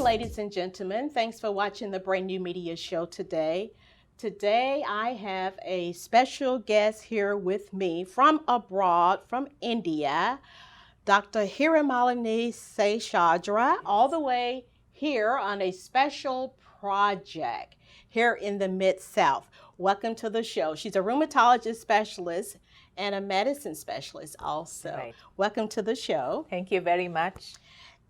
ladies and gentlemen. Thanks for watching the BrenNewMedia show today. Today, I have a special guest here with me from abroad, from India, Dr. Hiramalini Seshadri, all the way here on a special project here in the Mid-South. Welcome to the show. She's a rheumatologist specialist and a medicine specialist also. Right. Welcome to the show. Thank you very much.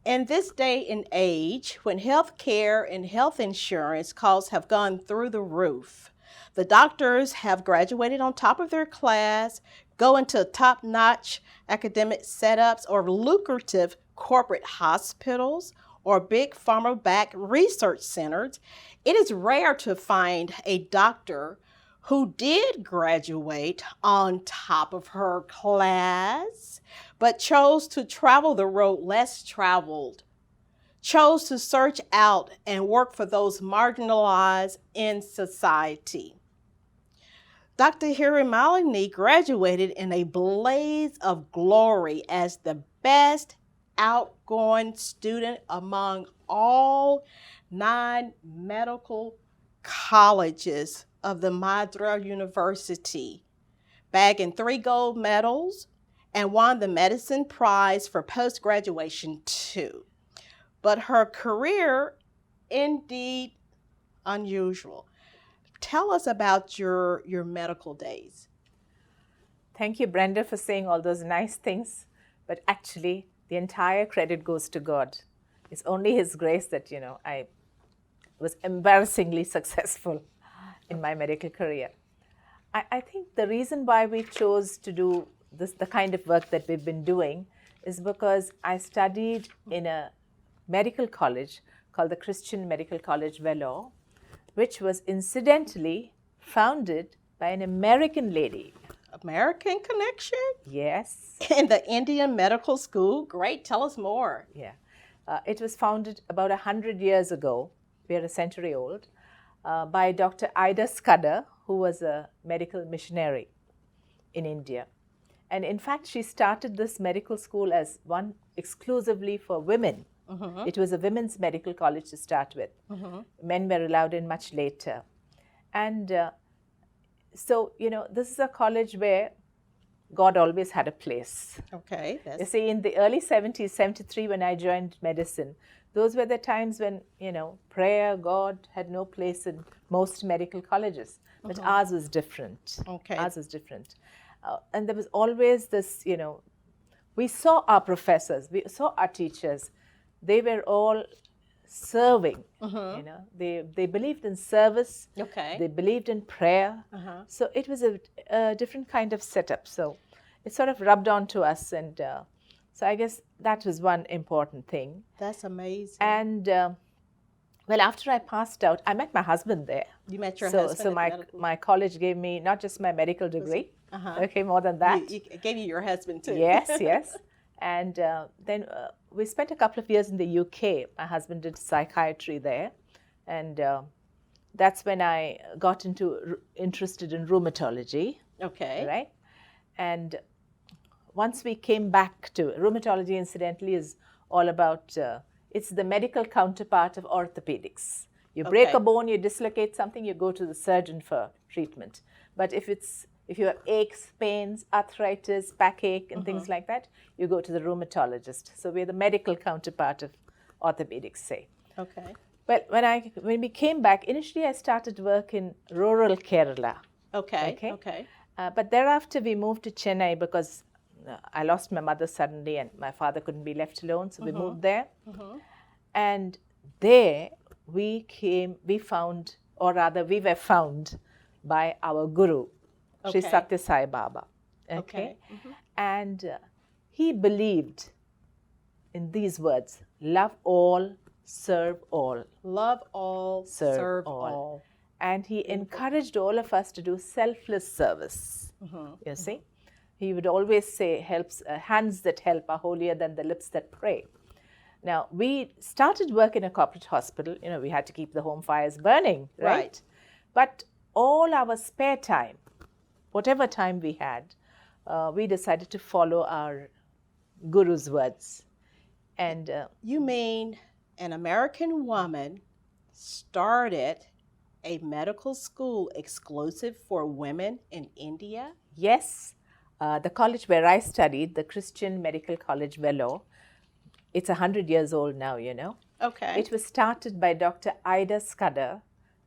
In this day and age, when health care and health insurance costs have gone through the roof, the doctors have graduated on top of their class, go into top-notch academic setups or lucrative corporate hospitals or big pharma-backed research centers. It is rare to find a doctor who did graduate on top of her class, but chose to travel the road less traveled, chose to search out and work for those marginalized in society. Dr. Hiramalini graduated in a blaze of glory as the best outgoing student among all 9 medical colleges of the Madras University, bagging 3 gold medals and won the medicine prize for post-graduation too. But her career, indeed unusual. Tell us about your medical days. Thank you, Brenda, for saying all those nice things. But actually, the entire credit goes to God. It's only His grace that, I was embarrassingly successful in my medical career. I think the reason why we chose to do this, the kind of work that we've been doing, is because I studied in a medical college called the Christian Medical College, Vellore, which was incidentally founded by an American lady. American connection? Yes. In the Indian Medical School? Great, tell us more. Yeah. It was founded about 100 years ago. We are a century old. By Dr. Ida Scudder, who was a medical missionary in India. And in fact, she started this medical school as one exclusively for women. Mm-hmm. It was a women's medical college to start with. Mm-hmm. Men were allowed in much later. And so, this is a college where God always had a place. Okay. You see, in the early 70s, 73, when I joined medicine, those were the times when, prayer, God had no place in most medical colleges. But ours was different. Okay. Ours was different. And there was always this, we saw our professors, we saw our teachers. They were all serving, They believed in service. Okay. They believed in prayer. So it was a different kind of setup. So it sort of rubbed on to us. And so I guess that was one important thing. That's amazing. And well, after I passed out, I met my husband there. You met your husband. So my college gave me not just my medical degree. Okay, more than that. It gave you your husband too. Yes. And then we spent a couple of years in the UK. My husband did psychiatry there. And that's when I got interested in rheumatology. Okay. Right? And once we came back to rheumatology, incidentally, is all about, it's the medical counterpart of orthopedics. You break a bone, you dislocate something, you go to the surgeon for treatment. But if you have aches, pains, arthritis, backache, and things like that, you go to the rheumatologist. So we're the medical counterpart of orthopedics, say. Okay. Well, when we came back, initially I started work in rural Kerala. Okay. But thereafter we moved to Chennai because I lost my mother suddenly and my father couldn't be left alone, so we moved there. And there we were found by our guru, Sri Satya Sai Baba. Okay. And he believed in these words: love all, serve all. Love all, serve all. And he encouraged all of us to do selfless service. You see? He would always say, hands that help are holier than the lips that pray. Now, we started work in a corporate hospital. We had to keep the home fires burning, right? But all our spare time, whatever time we had, we decided to follow our guru's words. And you mean an American woman started a medical school exclusive for women in India? Yes, the college where I studied, the Christian Medical College Vellore, it's 100 years old now, you know. Okay. It was started by Dr. Ida Scudder,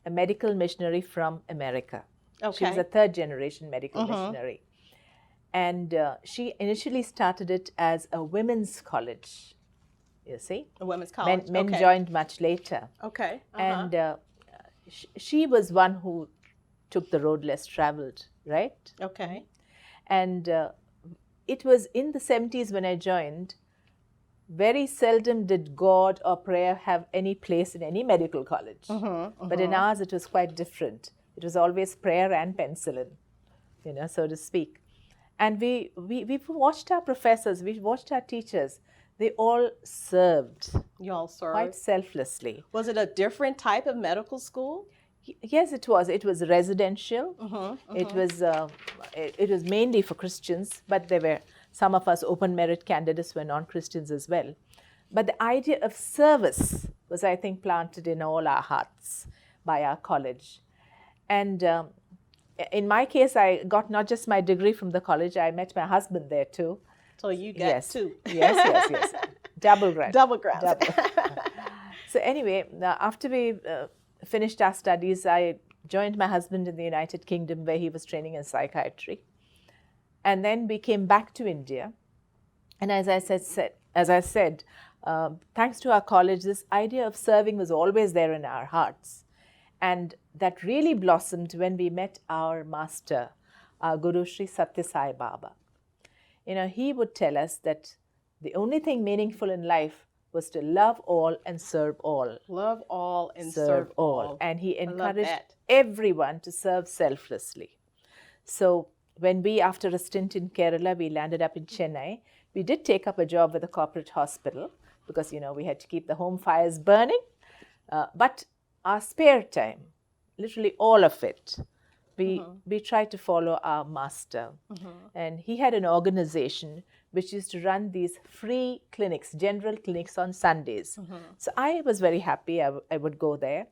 a medical missionary from America. She was Okay. a third generation medical missionary. And she initially started it as a women's college, you see. A women's college. Men Okay. joined much later. Okay. And she was one who took the road less traveled, right? Okay. And it was in the 70s when I joined. Very seldom did God or prayer have any place in any medical college. But in ours, it was quite different. It was always prayer and penicillin, you know, so to speak. And we watched our professors, we watched our teachers. They all served You all served. quite selflessly. Was it a different type of medical school? Yes, it was. It was residential. It was mainly for Christians, but there were some of us open merit candidates were non-Christians as well. But the idea of service was, I think, planted in all our hearts by our college. And in my case, I got not just my degree from the college, I met my husband there too. So you got two. Yes. Double grant. Double grant. So anyway, after we finished our studies, I joined my husband in the United Kingdom where he was training in psychiatry. And then we came back to India. And as I said, thanks to our college, this idea of serving was always there in our hearts. And that really blossomed when we met our master, our Guru Sri Satya Sai Baba. You know, he would tell us that the only thing meaningful in life was to love all and serve all. Love all and serve all. And he encouraged everyone to serve selflessly. So when we, after a stint in Kerala, we landed up in Chennai, we did take up a job with a corporate hospital because, you know, we had to keep the home fires burning. But our spare time, literally all of it, we tried to follow our master. And he had an organization which used to run these free clinics, general clinics on Sundays. So I was very happy I would go there.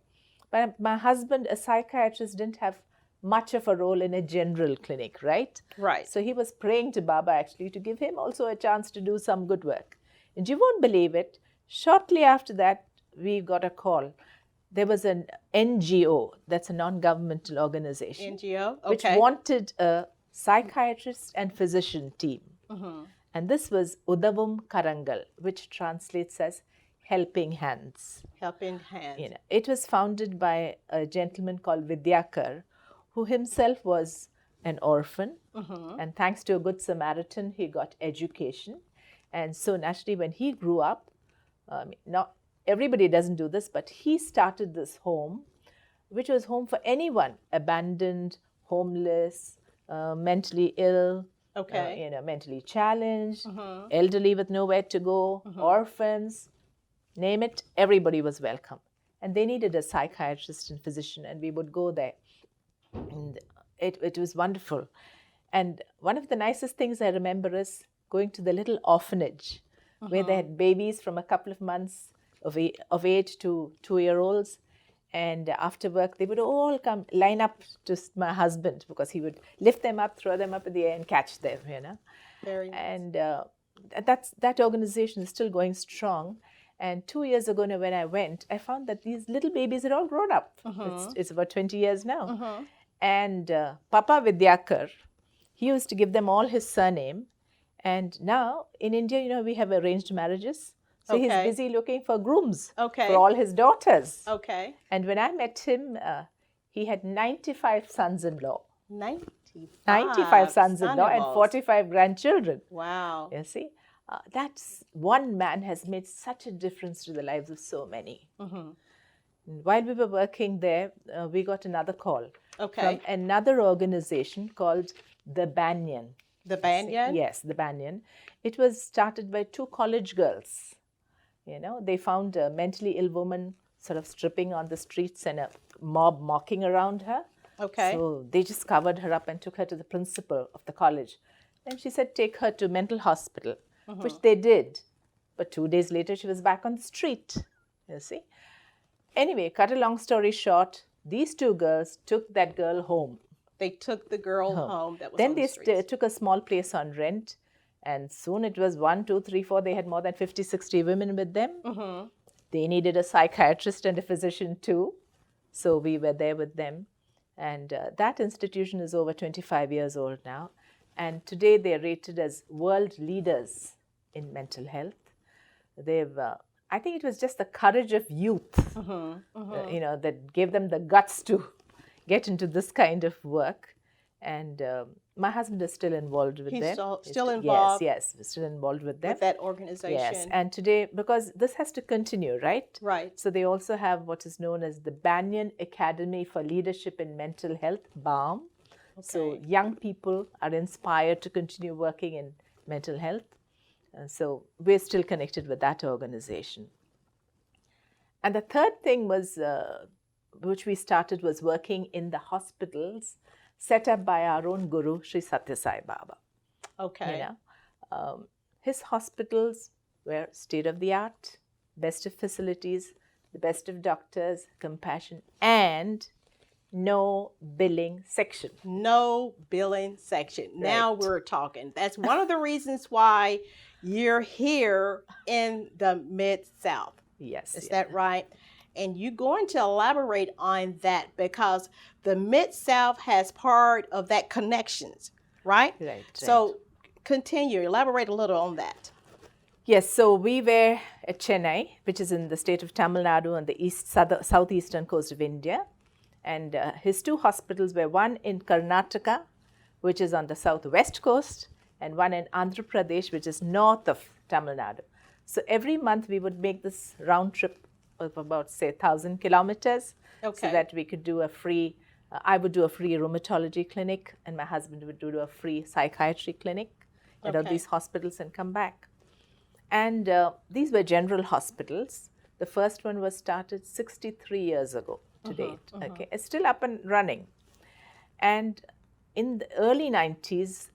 But my husband, a psychiatrist, didn't have much of a role in a general clinic, right? Right. So he was praying to Baba actually to give him also a chance to do some good work. And you won't believe it, shortly after that, we got a call. There was an NGO, that's a non-governmental organization, NGO, okay, which wanted a psychiatrist and physician team. And this was Udavum Karangal, which translates as helping hands. Helping hands. You know, it was founded by a gentleman called Vidyakar, who himself was an orphan. And thanks to a good Samaritan, he got education. And so naturally, when he grew up, not everybody doesn't do this, but he started this home, which was home for anyone, abandoned, homeless, mentally ill, Okay. you know, mentally challenged, elderly with nowhere to go, orphans, name it, everybody was welcome. And they needed a psychiatrist and physician, and we would go there. And it was wonderful. And one of the nicest things I remember is going to the little orphanage where they had babies from a couple of months of age to 2-year-olds. And after work, they would all come line up to my husband because he would lift them up, throw them up in the air and catch them, you know. Very nice. And that organization is still going strong. And 2 years ago when I went, I found that these little babies had all grown up. It's about 20 years now. And Papa Vidyakar, he used to give them all his surname. And now in India, you know, we have arranged marriages. So he's busy looking for grooms for all his daughters. Okay. And when I met him, he had 95 sons-in-law. 95 sons-in-law and 45 grandchildren. Wow. You see, that's one man has made such a difference to the lives of so many. While we were working there, we got another call from another organization called the Banyan. The Banyan? Yes, the Banyan. It was started by 2 college girls. You know, they found a mentally ill woman sort of stripping on the streets and a mob mocking around her. Okay. So they just covered her up and took her to the principal of the college. And she said, take her to mental hospital, which they did. But 2 days later, she was back on the street. You see? Anyway, cut a long story short, these two girls took that girl home. They took the girl home that was Then on the they streets. took a small place on rent, and soon it was 1, 2, 3, 4. They had more than 50, 60 women with them. Mm-hmm. They needed a psychiatrist and a physician too. So we were there with them. And that institution is over 25 years old now. And today they're rated as world leaders in mental health. They've, I think it was just the courage of youth, that gave them the guts to get into this kind of work. And my husband is still involved with them. He's still involved? Yes, still involved with them. With that organization? Yes, and today, because this has to continue, right? Right. So they also have what is known as the Banyan Academy for Leadership in Mental Health, BALM. Okay. So young people are inspired to continue working in mental health. So we're still connected with that organization. And the third thing was, which we started, was working in the hospitals set up by our own guru, Sri Sathya Sai Baba. Okay. His hospitals were state-of-the-art, best of facilities, the best of doctors, compassion, and no billing section. No billing section. Right. Now we're talking. That's one of the reasons why you're here in the Mid-South. Yes. Is that right? And you're going to elaborate on that because the Mid-South has part of that connections, right? Right. So continue, elaborate a little on that. Yes, so we were at Chennai, which is in the state of Tamil Nadu on the southeastern coast of India. And his two hospitals were one in Karnataka, which is on the southwest coast, and one in Andhra Pradesh, which is north of Tamil Nadu. So every month we would make this round trip of about, say, 1,000 kilometers, so that we could do a free, I would do a free rheumatology clinic, and my husband would do a free psychiatry clinic at all these hospitals and come back. And these were general hospitals. The first one was started 63 years ago to date. Okay, it's still up and running. And in the early 90s,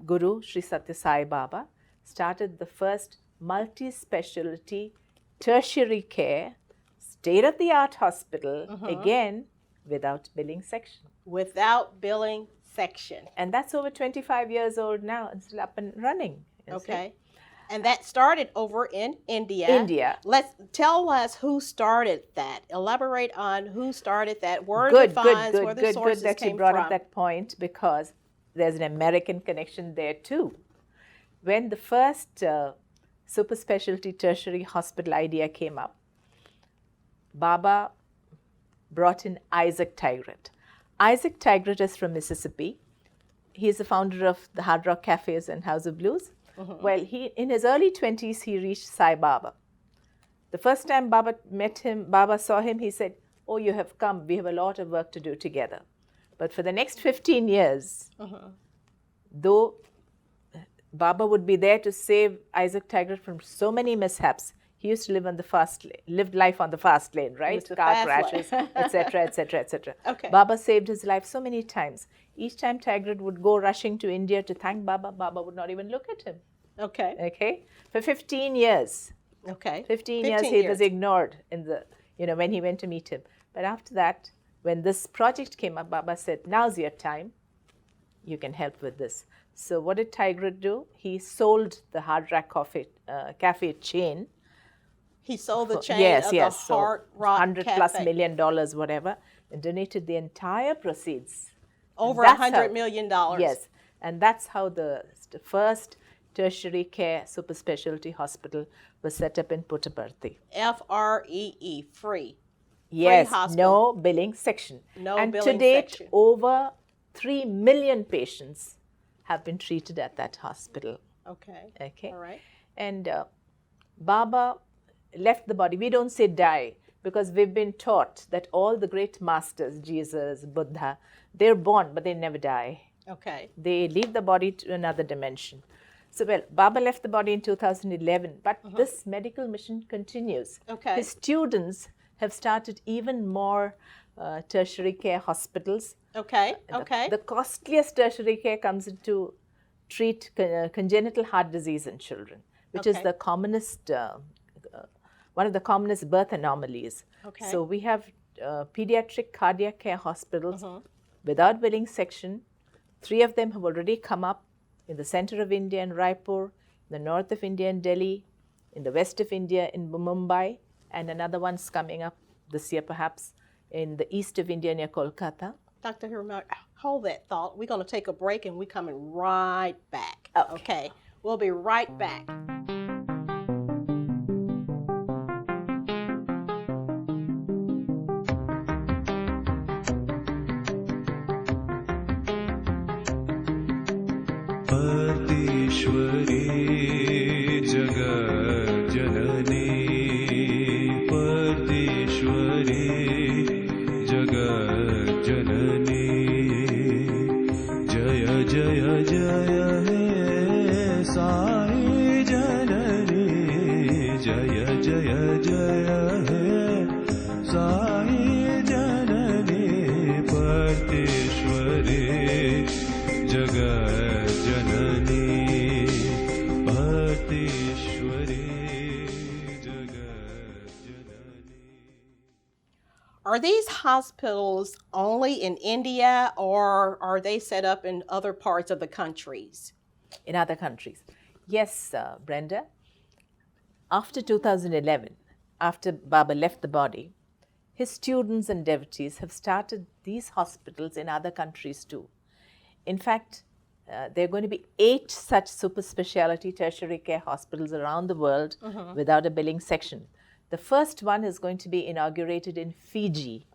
Guru Sri Sathya Sai Baba started the first multi-specialty tertiary care, state-of-the-art hospital, again, without billing section. Without billing section. And that's over 25 years old now and still up and running. Okay. And that started over in India. India. Tell us who started that. Elaborate on who started that. Where Good that you brought up that point, because there's an American connection there too. When the first super specialty tertiary hospital idea came up, Baba brought in Isaac Tigert. Isaac Tigert is from Mississippi. He is the founder of the Hard Rock Cafes and House of Blues. Well, in his early 20s, he reached Sai Baba. The first time Baba met him, Baba saw him, he said, "Oh, you have come. We have a lot of work to do together." But for the next 15 years, though Baba would be there to save Isaac Tigert from so many mishaps, he used to live on the fast lane, lived life on the fast lane, right? Car crashes, etc., etc., etc. Baba saved his life so many times. Each time Tigert would go rushing to India to thank Baba, Baba would not even look at him. Okay. For 15 years. 15 years he was ignored in the, when he went to meet him. But after that, when this project came up, Baba said, "Now's your time. You can help with this." So what did Tigert do? He sold the Hard Rock Cafe chain. He sold the chain of the Hard Rock $100 plus million, whatever, and donated the entire proceeds. Over $100 million. Yes, and that's how the first tertiary care super specialty hospital was set up in Puttaparthi. FREE, free. Yes, free no billing section. And to date, over 3 million patients have been treated at that hospital. Okay. All right. And Baba left the body. We don't say die, because we've been taught that all the great masters, Jesus, Buddha, they're born, but they never die. They leave the body to another dimension. So, Baba left the body in 2011, but this medical mission continues. His students have started even more tertiary care hospitals. The costliest tertiary care comes to treat congenital heart disease in children, which is the commonest one of the commonest birth anomalies. Okay. So we have pediatric cardiac care hospitals without billing section. 3 of them have already come up in the center of India in Raipur, in the north of India in Delhi, in the west of India in Mumbai, and another one's coming up this year perhaps in the east of India near Kolkata. Dr. Hiramalini, hold that thought. We're going to take a break and we're coming right back. Okay. We'll be right back. परमेश्वरी जगज्जननी परमेश्वरी जगज्जननी जय जय जय हे साई जननी जय जय जय हे साई जननी परमेश्वरी जगज्जननी Are these hospitals only in India, or are they set up in other parts of the countries? In other countries. Yes, Brenda. After 2011, after Baba left the body, his students and devotees have started these hospitals in other countries too. In fact, there are going to be 8 such super specialty tertiary care hospitals around the world without a billing section. The first one is going to be inaugurated in Fiji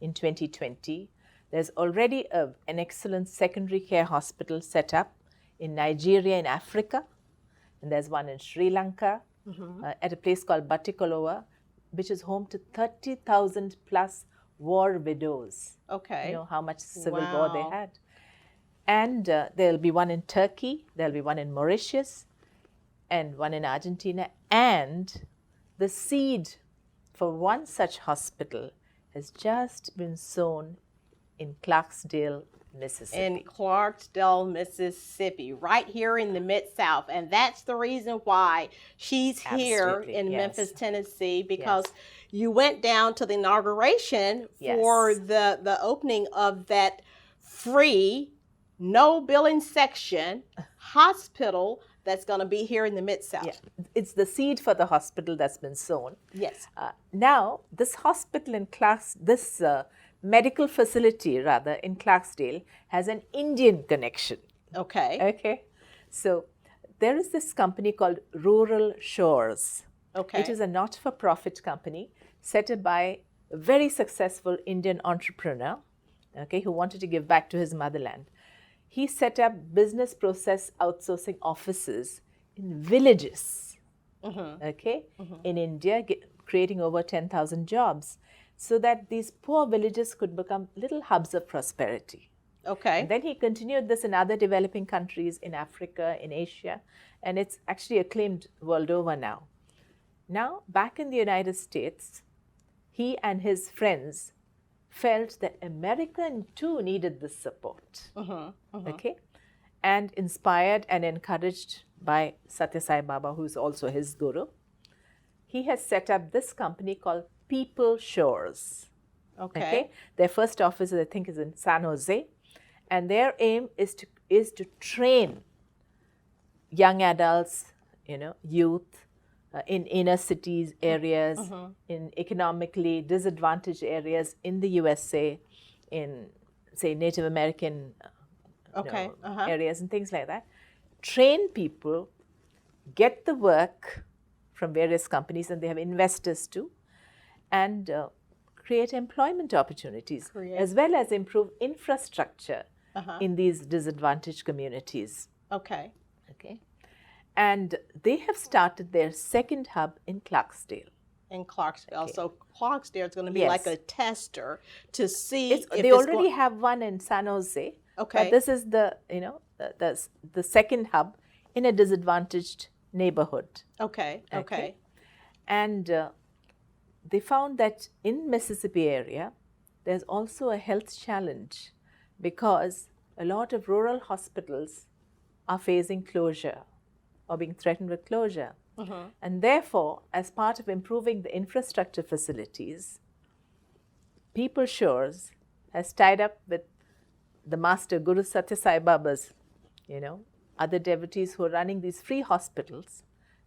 in 2020. There's already an excellent secondary care hospital set up in Nigeria in Africa. And there's one in Sri Lanka at a place called Batticaloa, which is home to 30,000 plus war widows. You know how much civil war they had. And there'll be one in Turkey, there'll be one in Mauritius, and one in Argentina. And the seed for one such hospital has just been sown in Clarksdale, Mississippi. In Clarksdale, Mississippi, right here in the Mid-South. And that's the reason why she's here in Memphis, Tennessee, because you went down to the inauguration for the opening of that free, no billing section hospital that's going to be here in the Mid-South. Yeah. It's the seed for the hospital that's been sown. Yes. Now, this hospital in this medical facility rather in Clarksdale has an Indian connection. Okay. So there is this company called Rural Shores. It is a not-for-profit company set up by a very successful Indian entrepreneur, who wanted to give back to his motherland. He set up business process outsourcing offices in villages, in India, creating over 10,000 jobs, so that these poor villages could become little hubs of prosperity. And then he continued this in other developing countries, in Africa, in Asia, and it's actually acclaimed world over now. Now, back in the United States, he and his friends felt that America too needed this support. And inspired and encouraged by Satya Sai Baba, who is also his guru, he has set up this company called People Shores. Their first office, I think, is in San Jose, and their aim is to train young adults, youth, in inner cities areas, in economically disadvantaged areas in the USA, in, say, Native American areas and things like that. Train people, get the work from various companies, and they have investors too, and create employment opportunities, as well as improve infrastructure in these disadvantaged communities. And they have started their second hub in Clarksdale. In Clarksdale. So Clarksdale is going to be like a tester to see if they already have one in San Jose. But this is the second hub in a disadvantaged neighborhood. And they found that in Mississippi area, there's also a health challenge because a lot of rural hospitals are facing closure or being threatened with closure. And therefore, as part of improving the infrastructure facilities, People Shores has tied up with the master Guru Satya Sai Baba's, other devotees who are running these free hospitals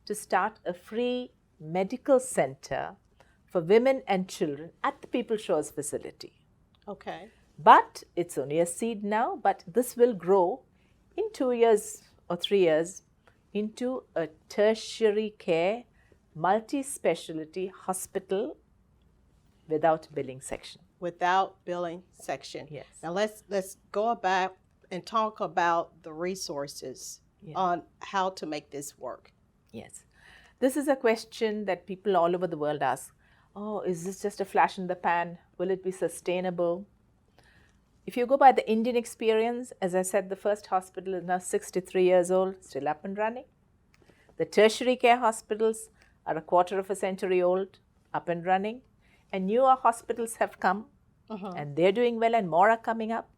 to start a free medical center for women and children at the People Shores facility. Okay. But it's only a seed now, but this will grow in 2 years or 3 years into a tertiary care, multi-specialty hospital without billing section. Without billing section. Yes. Now let's go back and talk about the resources on how to make this work. Yes. This is a question that people all over the world ask. Oh, is this just a flash in the pan? Will it be sustainable? If you go by the Indian experience, as I said, the first hospital is now 63 years old, still up and running. The tertiary care hospitals are a quarter of a century old, up and running. And newer hospitals have come, and they're doing well, and more are coming up.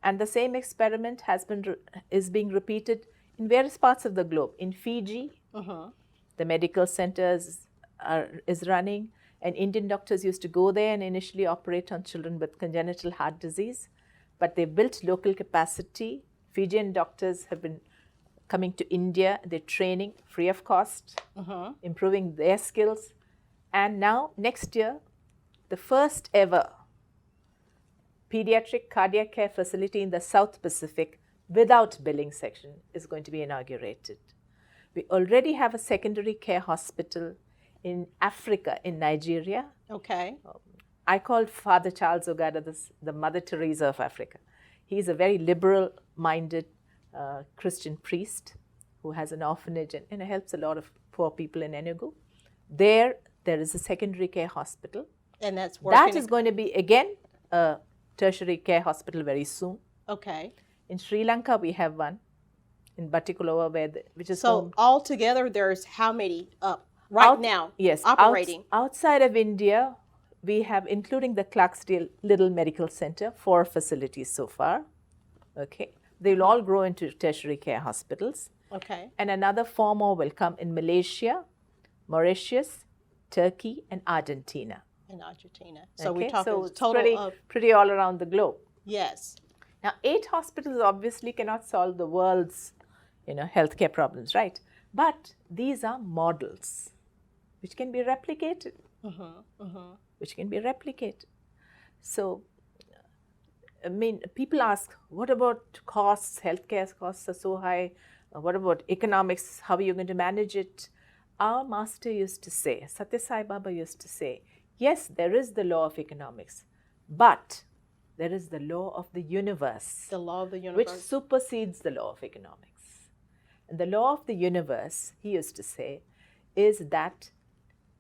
And the same experiment is being repeated in various parts of the globe. In Fiji, the medical center is running, and Indian doctors used to go there and initially operate on children with congenital heart disease. But they built local capacity. Fijian doctors have been coming to India. They're training free of cost, improving their skills. And now, next year, the first ever pediatric cardiac care facility in the South Pacific without billing section is going to be inaugurated. We already have a secondary care hospital in Africa, in Nigeria. Okay. I call Father Charles Ogada the Mother Teresa of Africa. He's a very liberal-minded Christian priest who has an orphanage and helps a lot of poor people in Enugu. There is a secondary care hospital. And that's working. That is going to be, again, a tertiary care hospital very soon. Okay. In Sri Lanka, we have one in Battikulova, which is so altogether, there's how many now? Yes, operating outside of India, we have, including the Clarksdale Little Medical Center, 4 facilities so far. Okay, they will all grow into tertiary care hospitals. Okay. And another 4 more will come in Malaysia, Mauritius, Turkey, and Argentina. So okay? we're talking so total pretty all around the globe. Yes. Now, 8 hospitals obviously cannot solve the world's, healthcare problems, right? But these are models which can be replicated. Which can be replicated. So, people ask, what about costs? Healthcare costs are so high. What about economics? How are you going to manage it? Our master used to say, Satya Sai Baba used to say, yes, there is the law of economics, but there is the law of the universe. The law of the universe. Which supersedes the law of economics. And the law of the universe, he used to say, is that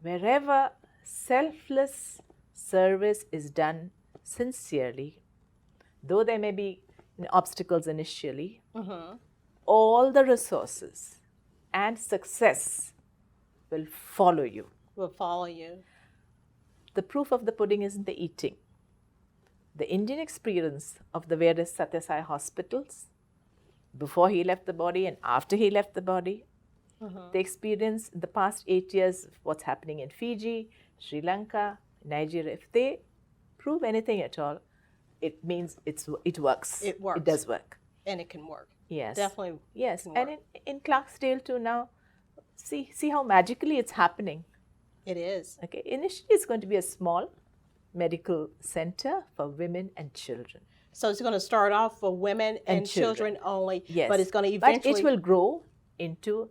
wherever selfless service is done sincerely, though there may be obstacles initially, all the resources and success will follow you. Will follow you. The proof of the pudding is in the eating. The Indian experience of the various Satya Sai hospitals, before he left the body and after he left the body, the experience in the past 8 years of what's happening in Fiji, Sri Lanka, Nigeria, if they prove anything at all, it means it works. It works. It does work. And it can work. Yes. Definitely. Yes. And in Clarksdale too now, see how magically it's happening. It is. Okay. Initially, it's going to be a small medical center for women and children. So it's going to start off for women and children only. Yes. But it's going to eventually. But it will grow into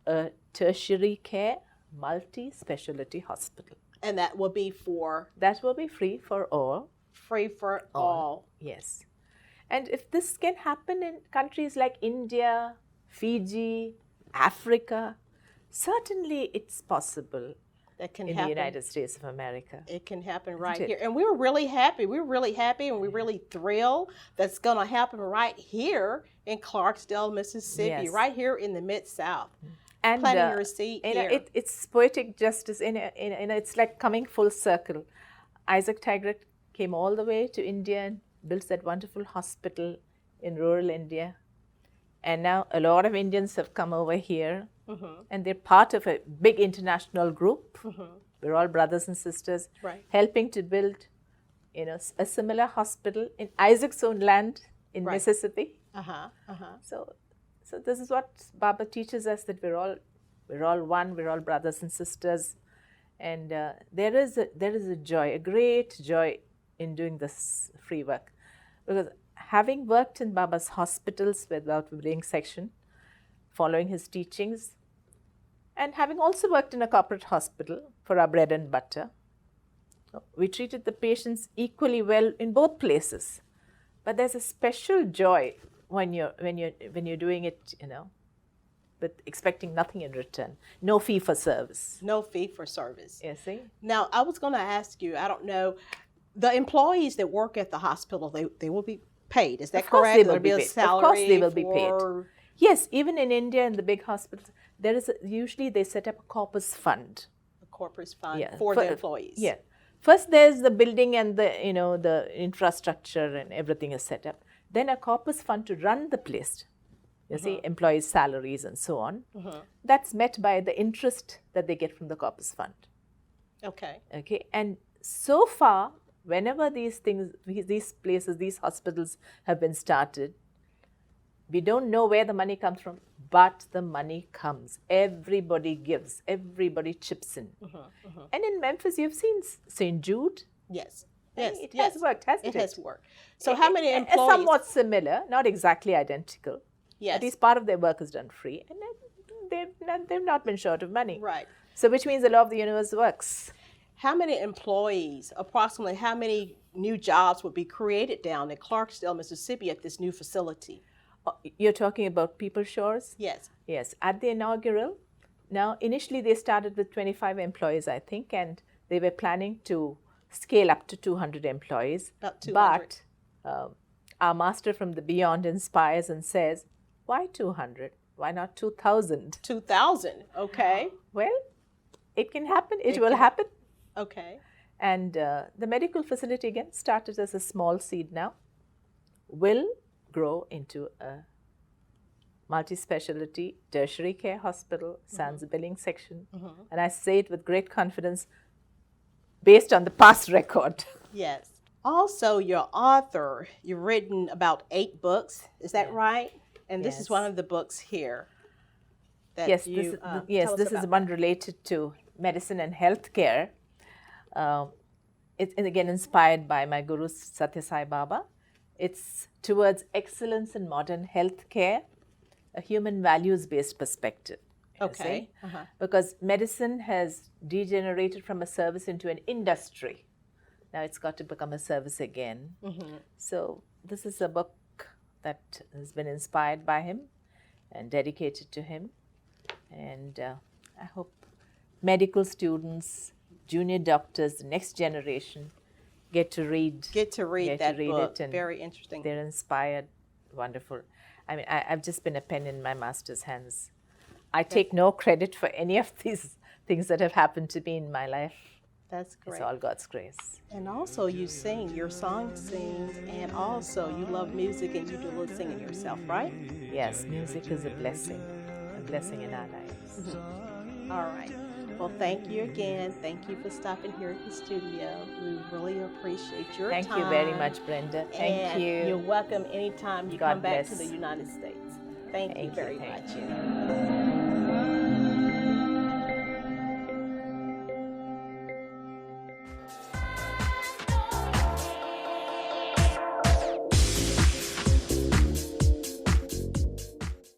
a tertiary care multi-specialty hospital. And that will be for. That will be free for all. Free for all. Yes. And if this can happen in countries like India, Fiji, Africa, certainly it's possible. That can in happen. the United States of America. It can happen right here. And we're really happy. We're really happy and we're really thrilled that's going to happen right here in Clarksdale, Mississippi, right here in the Mid-South. And planting your seed here. It's poetic justice. It's like coming full circle. Isaac Tigert came all the way to India and built that wonderful hospital in rural India. And now a lot of Indians have come over here and they're part of a big international group. We're all brothers and sisters, Right. helping to build, a similar hospital in Isaac's own land in Right. Mississippi. Uh-huh. Uh-huh. So this is what Baba teaches us, that we're all one, we're all brothers and sisters, and there is a joy, a great joy in doing this free work, because having worked in Baba's hospitals without bleeding section, following his teachings, and having also worked in a corporate hospital for our bread and butter, we treated the patients equally well in both places. But there's a special joy when you're doing it, with expecting nothing in return. No fee for service. No fee for service. You see? Now, I was going to ask you, I don't know, the employees that work at the hospital, they will be paid. Is that Of course correct? they will There'll be a paid. Of salary course they will be paid. for- Yes, even in India, in the big hospitals, usually they set up a corpus fund. a corporate fund Yeah, for the employees. Yeah. First, there's the building and the infrastructure and everything is set up. Then a corpus fund to run the place. You see, employees' salaries and so on. That's met by the interest that they get from the corpus fund. Okay. Okay, and so far, whenever these places, these hospitals have been started, we don't know where the money comes from, but the money comes. Everybody gives, everybody chips in. And in Memphis, you've seen St. Jude. Yes. Yes. It yes. has worked, hasn't it? It has worked. So how many employees? Somewhat similar, not exactly identical. Yes. At least part of their work is done free, and they've not been short of money. Right. So which means the law of the universe works. How many employees, approximately how many new jobs would be created down in Clarksdale, Mississippi at this new facility? You're talking about People Shores? Yes. Yes, at the inaugural. Now, initially they started with 25 employees, I think, and they were planning to scale up to 200 employees. About 200. But our master from the beyond inspires and says, why 200? Why not 2,000? 2,000. Okay. Well, it can happen. It will happen. Okay. And the medical facility, again, started as a small seed now, will grow into a multi-specialty tertiary care hospital, sans billing section. And I say it with great confidence based on the past record. Yes. Also, you're author. You've written about 8 books. Is that right? And this is Yes. one of the books here. That Yes, you, this tell us is about. one related to medicine and healthcare. It's again inspired by my guru Satya Sai Baba. It's towards excellence in modern healthcare, a human values-based perspective. you Okay. see. Because medicine has degenerated from a service into an industry. Now it's got to become a service again. So this is a book that has been inspired by him and dedicated to him. And I hope medical students, junior doctors, the next generation get to read. Get to read that book. it, and Very interesting. they're inspired. Wonderful. I mean, I've just been a pen in my master's hands. I take no credit for any of these things that have happened to me in my life. That's great. It's all God's grace. And also you sing, your song sings, and also you love music and you do a little singing yourself, right? Yes, music is a blessing in our lives. All right. Well, thank you again. Thank you for stopping here at the studio. We really appreciate your time. Thank you very much, Brenda. Thank And you. you're welcome anytime you God come back to bless. the United States. Thank you very much. Thank you.